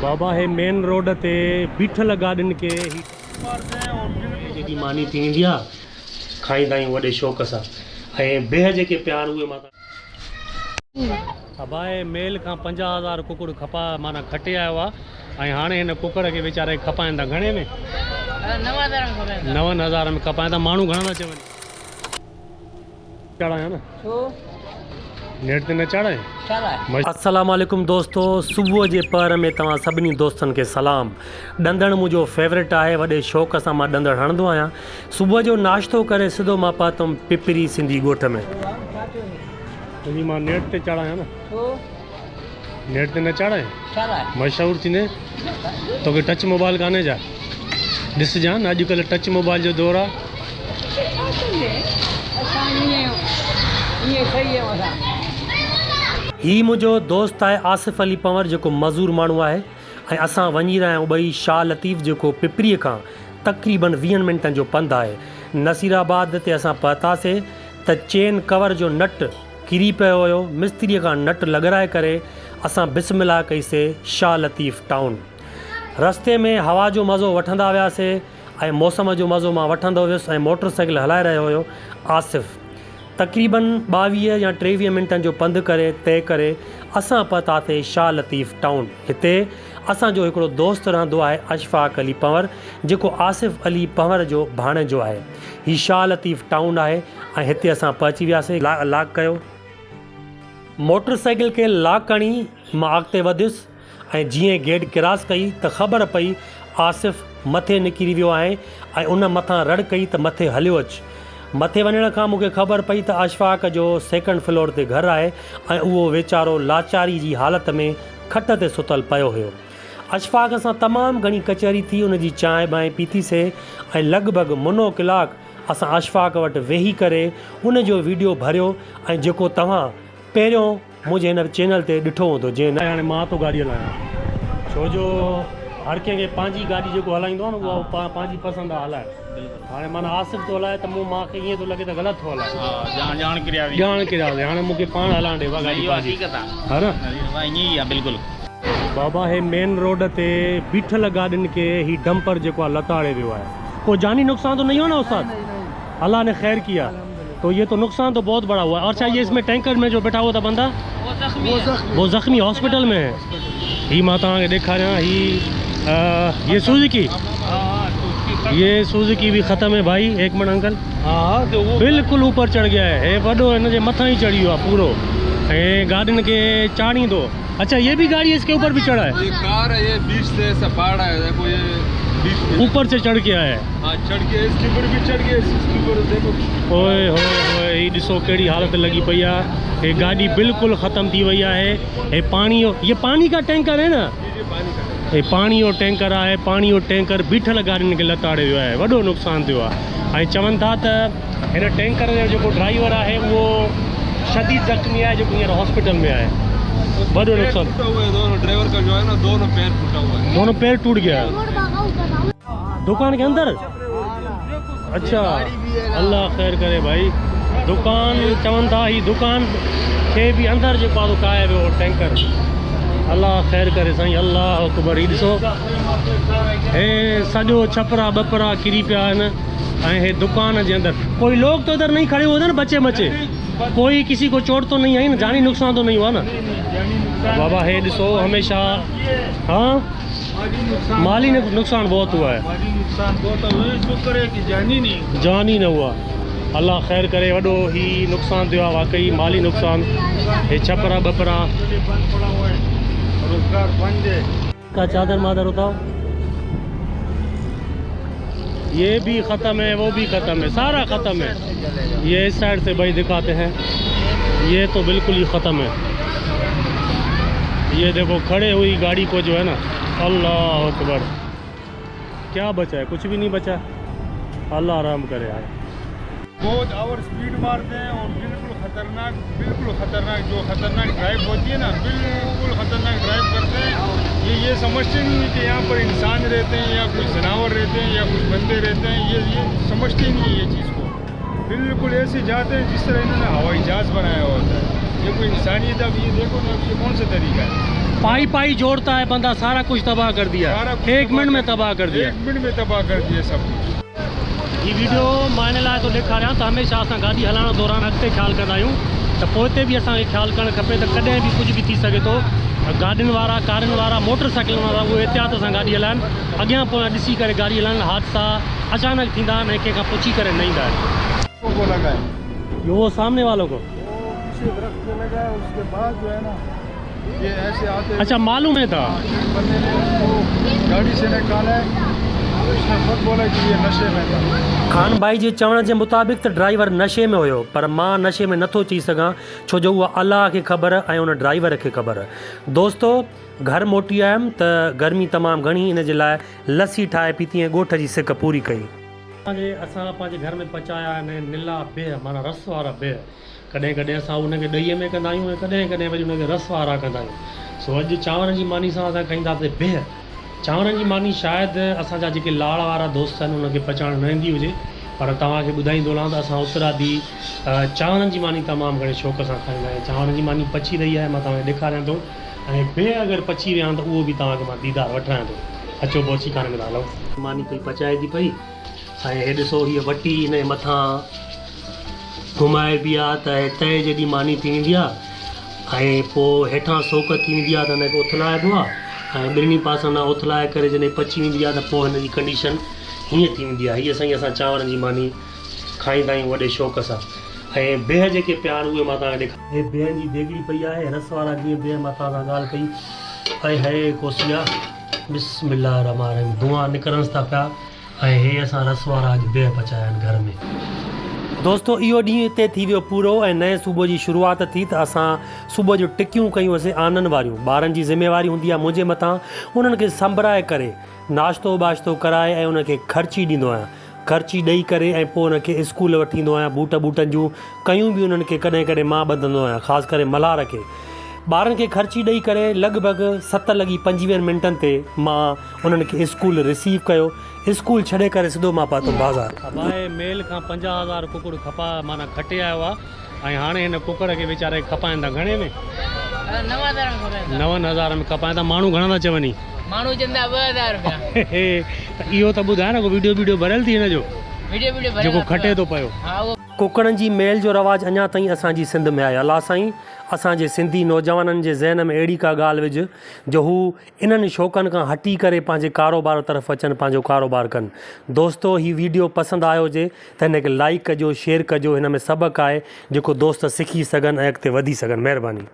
बाबा है main road ते बीठल गार्डन के जी मानी थी वेंदी आहे खाईंदा आहियूं वॾे शौक़ सां ऐं बेह जेके प्यार उहे माता अबाए मेल खां 50,000 कुकुड़ खपा माना खटे आयो आहे ऐं हाणे हिन कुकड़ खे वीचारे खपाइनि था घणे में 9,000 में खपाइनि था माण्हू घणा था चवनि चढ़ाया न नेट ते न चढ़ाए। अस्सलाम वालेकुम दोस्तों, सुबुह जे पहर में तव्हां सभिनी दोस्तनि खे सलाम। ॾंदड़ मुंहिंजो फेवरेट आहे, वॾे शौक़ सां मां ॾंदड़ हणंदो आहियां। सुबुह जो नाश्तो करे सिधो मां पहुतमि पिपरी सिंधी ॻोठ में। तुंहिंजी मां नेट ते चढ़ाया न नेट ते न चढ़ाए मशहूरु थींदे तोखे टच मोबाइल कान्हे छा? ॾिसजां न अॼुकल्ह टच मोबाइल जो दौरु आहे। ही मुंहिंजो दोस्त आहे आसिफ़ अली पंवर जेको मज़ूर माण्हू आहे ऐं असां वञी रहिया आहियूं ॿई शाह लतीफ़ जेको पिपरीअ खां तक़रीबन 20 मिंटनि जो पंधु आहे। नसीराबाद ते असां पहुतासीं त चेन कवर जो नट किरी पियो हुयो। मिस्त्रीअ खां नट लॻाराए करे असां बिस्मिल्लाह कईसीं शाह लतीफ़ टाउन। रस्ते में हवा जो मज़ो वठंदा वियासीं ऐं मौसम जो मज़ो मां वठंदो वियुसि ऐं मोटर साइकिल हलाए रहियो हुयो आसिफ़। तक़रीबन 22 या 23 मिंटनि जो पंधु करे तय करे असां पहुतासीं शाह लतीफ़ टाउन। हिते असांजो हिकिड़ो दोस्त रहंदो आहे अशफ़ाक़ अली पंवर जेको आसिफ़ अली पंवर जो भाणेजो आहे। ही शाह लतीफ़ टाउन आहे ऐं हिते असां पहुची वियासीं। लॉक कयो मोटर साइकिल खे लॉक खणी मां अॻिते वधियुसि ऐं जीअं गेट क्रॉस कई त ख़बर पई आसिफ़ मथे निकिरी वियो आहे ऐं उन मथां रड़ कई त मथे हलियो अचु। मथे वञण खां मूंखे ख़बर पई त अशफ़ाक़ जो 2nd फ्लोर ते घरु आहे ऐं उहो वीचारो लाचारी जी हालति में खट ते सुतल पियो हुयो। अशफ़ाक़ सां तमामु घणी कचहरी थी, उनजी चांहि बांहि पीतीसीं ऐं लॻभॻि मुनो कलाक असां अशफ़ाक़ वटि वेही करे उनजो वीडियो भरियो ऐं जेको तव्हां पहिरियों मुंहिंजे हिन चैनल ते ॾिठो हूंदो। जीअं न हाणे मां थो गाॾी हलायां छो जो हर कंहिंखे पंहिंजी गाॾी जेको हलाईंदो आहे न उहा पंहिंजी पसंदि आहे हलाए। हाणे माना आसिफ़ थो हलाए त मूंखे ईअं थो लॻे त ग़लति थो हलाए। ॼाण किरियासीं हाणे मूंखे पाण हलाइण ॾे बिल्कुलु। बाबा हे मेन रोड ते बीठल गार्डन के ही डंपर जेको आहे लताड़े वियो आहे। को जानी नुकसान तो नहीं हो ना उस्ताद? अल्लाह ने खैर किया। तो ये तो नुकसान तो बहुत बड़ा हुआ है। और अच्छा ये इसमें टैंकर में जो बैठा हुआ था बंदा वो जख्मी हॉस्पिटल में है। ही माता के देखा रहा ही ये सुजुकी भी ख़त्म है भाई। एक मिनट अंकल। हाँ तो वो बिल्कुल ऊपर चढ़ गया है। वॾो हिन मथा ही चढ़ी हुआ पूरो गार्डन के चाणी दो। अच्छा ये भी गाड़ी इसके ऊपर भी चढ़ा है? ये कार है, ये बीच से ऐसा पहाड़ है, देखो ये ऊपर से चढ़ के आया है। हाँ चढ़ के इसके ऊपर भी चढ़ गया, इसके ऊपर देखो। ओए होए ही ॾिसो कहिड़ी हालत लगी पई आहे। ये गाड़ी बिल्कुल ख़त्म थी वही है। ये पानी का टैंकर है ना? ये पानी जो टैंकर है। पानी जो टैंकर बीठल गार्डन के लताड़े वियो आहे। वॾो नुक़सान थियो आहे ऐं चवनि था त हिन टैंकर जो जेको ड्राइवर आहे उहो शदीद ज़ख्मी आहे जेको हींअर हॉस्पिटल में आहे। बड़ो नुकसान ड्राइवर का जो है ना दोनों पैर टूटा हुआ है। दोनों पैर टूट गया है दुकान के अंदर। अच्छा अल्लाह खैर करे भाई। दुकान चवनि था ही दुकान के भी अंदर जो काए वियो टैंकर। अल्लाह खैर करे साईं। अल्लाह अकबर। ही ॾिसो हे सॼो छपरा ॿपरा किरी पिया आहिनि ऐं हे दुकान जे अंदर। कोई लोग तो इधर नहीं खड़े हुए ना बचे कोई किसी को चोट तो नहीं आई ना? जानी नुकसान तो नहीं हुआ ना? बाबा हे ॾिसो हमेशा हाँ माली नुकसान बहुत हुआ है। जानी न हुआ। अल्लाह खैर करे। वॾो ही नुकसान थियो आहे वाकई माली नुकसान। हे छपरा ॿपरा का चादर मादर उतारो। ये भी ख़त्म है, वो भी ख़त्म है, सारा ख़त्म है। ये इस साइड से भाई दिखाते हैं। ये तो बिल्कुल ही ख़त्म है। ये देखो खड़े हुई गाड़ी को जो है ना अल्लाह अकबर क्या बचा है? कुछ भी नहीं बचा। अल्लाह रहम करे यार। बहुत ओवर स्पीड मारते हैं और बिल्कुल ख़तरनाक जो खतरनाक ड्राइव होती है ना बिल्कुल ख़तरनाक ड्राइव करते हैं। ये समझते नहीं है कि यहाँ पर इंसान रहते हैं या कुछ जानवर रहते हैं या कुछ बंदे रहते हैं। ये समझते नहीं है ये चीज़ को। बिल्कुल ऐसे जाते हैं जिस तरह इन्होंने हवाई जहाज़ बनाया होता है। ये कोई इंसानियत। अब ये देखो ना ये कौन सा तरीका है? पाई पाई जोड़ता है बंदा, सारा कुछ तबाह कर दिया, एक मिनट में तबाह कर दिया, 1 मिनट में तबाह कर दिए सब। ये वीडियो माने लाइ तो ॾेखारियां त हमेशह असां गाॾी हलाइण दौरान अॻिते ख़्यालु कंदा आहियूं त पोइ हिते बि असांखे ख़्यालु करणु खपे त कॾहिं बि कुझु बि थी सघे थो। गाॾियुनि वारा, कारुनि वारा, मोटरसाइकिलनि वारा उहे एहतियात सां गाॾी हलाइनि, अॻियां पोयां ॾिसी करे गाॾी हलाइनि। हादसा अचानक थींदा आहिनि ऐं कंहिंखां पुछी करे न ईंदा आहिनि। वो लगा है, ये वो सामने वालों को, वो किसी दरख्त पे लगा है, उसके बाद जो है ना ये ऐसे आते हैं। अच्छा मालूम है था। एक बंदे ने उसको गाड़ी से निकाला है, उसने खुद बोला कि ये नशे में था। खान भाई जे चवण जे मुताबिक़ त ड्राइवर नशे में हुयो, पर मां नशे में नथो चई सघां छो जो उहा अलाह खे ख़बर ऐं उन ड्राइवर खे ख़बर। दोस्तो घर मोटी आयुमि त गर्मी तमामु घणी, इन जे लाइ लस्सी ठाहे पीती ऐं ॻोठ जी सिक पूरी कई। असां पंहिंजे घर में पचाया आहिनि निला बिह, माना रस वारा बिह। कॾहिं कॾहिं असां उनखे ॾहीअ में कंदा आहियूं ऐं कॾहिं कॾहिं वरी उनखे रस वारा कंदा आहियूं। सो अॼु चांवरनि जी मानी सां असां खाईंदासीं बिह। चांवरनि जी मानी शायदि असांजा जेके लाड़ वारा दोस्त आहिनि उनखे पचाइण न ईंदी हुजे, पर तव्हांखे ॿुधाईंदो हलां त असां उतरादी चांवरनि जी मानी तमामु घणे शौक़ सां खाईंदा आहियूं। चांवरनि जी मानी पची रही आहे, मां तव्हांखे ॾेखारियां थो, ऐं बिह अगरि पची विया आहिनि त उहो बि तव्हांखे मां दीदार वठायां थो। अचो पहुची कान में हलो। मानी पई पचाए थी पई ऐं हे ॾिसो हीअ वटी हिन जे मथां घुमाए बि आहे त तए जॾहिं मानी थी वेंदी आहे ऐं पोइ हेठां सोक थी वेंदी आहे त हिनखे उथलाइबो आहे ऐं ॿिन्ही पासनि खां उथलाए करे जॾहिं पची वेंदी आहे त पोइ हिन जी कंडीशन हीअं थी वेंदी आहे। हीअ साईं असां चांवरनि जी मानी खाईंदा आहियूं वॾे शौक़ सां। ऐं बिह जेके पिया आहिनि उहे मां तव्हांखे ॾेखारियां। हे बिहनि जी देॻड़ी पई आहे, रस वारा जीअं बिह मां तव्हां सां ॻाल्हि कई। ऐं हे कोसिया बिस्मिल्लाह रहमान रहीम, धुआं निकिरनि था पिया ऐं हे असां रस वारा अॼु बिह पचाया आहिनि घर में। दोस्तो इहो ॾींहुं हिते थी वियो पूरो ऐं नए सुबुह जी शुरूआति थी त असां सुबुह जो टिकियूं कयूंसीं आनन वारियूं। ॿारनि जी ज़िमेवारी हूंदी आहे मुंहिंजे मथां, उन्हनि खे संभराए करे नाश्तो वाश्तो कराए ऐं उनखे ख़र्ची ॾींदो आहियां। ख़र्ची ॾेई करे ऐं पोइ उनखे स्कूल वठी ईंदो आहियां। बूटनि जूं कयूं बि उन्हनि खे कॾहिं कॾहिं मां ॿधंदो आहियां, ख़ासि करे मल्हार खे। ॿारनि खे ख़र्ची ॾेई करे लॻभॻि 7:25 मिंटनि ते मां उन्हनि खे स्कूल रिसीव कयो। स्कूल छॾे करे सिधो मां पहुतो बाज़ारि। भाई मेल खां 50,000 कुकड़ खपा माना खटे आयो आहे ऐं हाणे हिन कुकड़ खे वीचारे खपाइनि था घणे में? 9,000 में खपाइनि था। माण्हू घणा था चवनि? माण्हू चवंदा 2,000 रुपया। त इहो त ॿुधाए न को वीडियो भरियल थी हिन जो जेको खटे थो पियो। कुकड़नि जी मेल जो रवाजु अञा ताईं असांजी सिंध में आहे। अलाह साईं असांजे सिंधी नौजवाननि जे ज़हन में अहिड़ी का ॻाल्हि विझ जो हू इन्हनि शौक़नि खां हटी करे पंहिंजे कारोबार तरफ़ अचनि, पंहिंजो कारोबार कनि। दोस्तो हीउ वीडियो पसंदि आयो हुजे त हिनखे लाइक कजो, शेयर कजो। हिन में सबक़ु आहे जेको दोस्त सिखी सघनि ऐं अॻिते वधी सघनि। महिरबानी।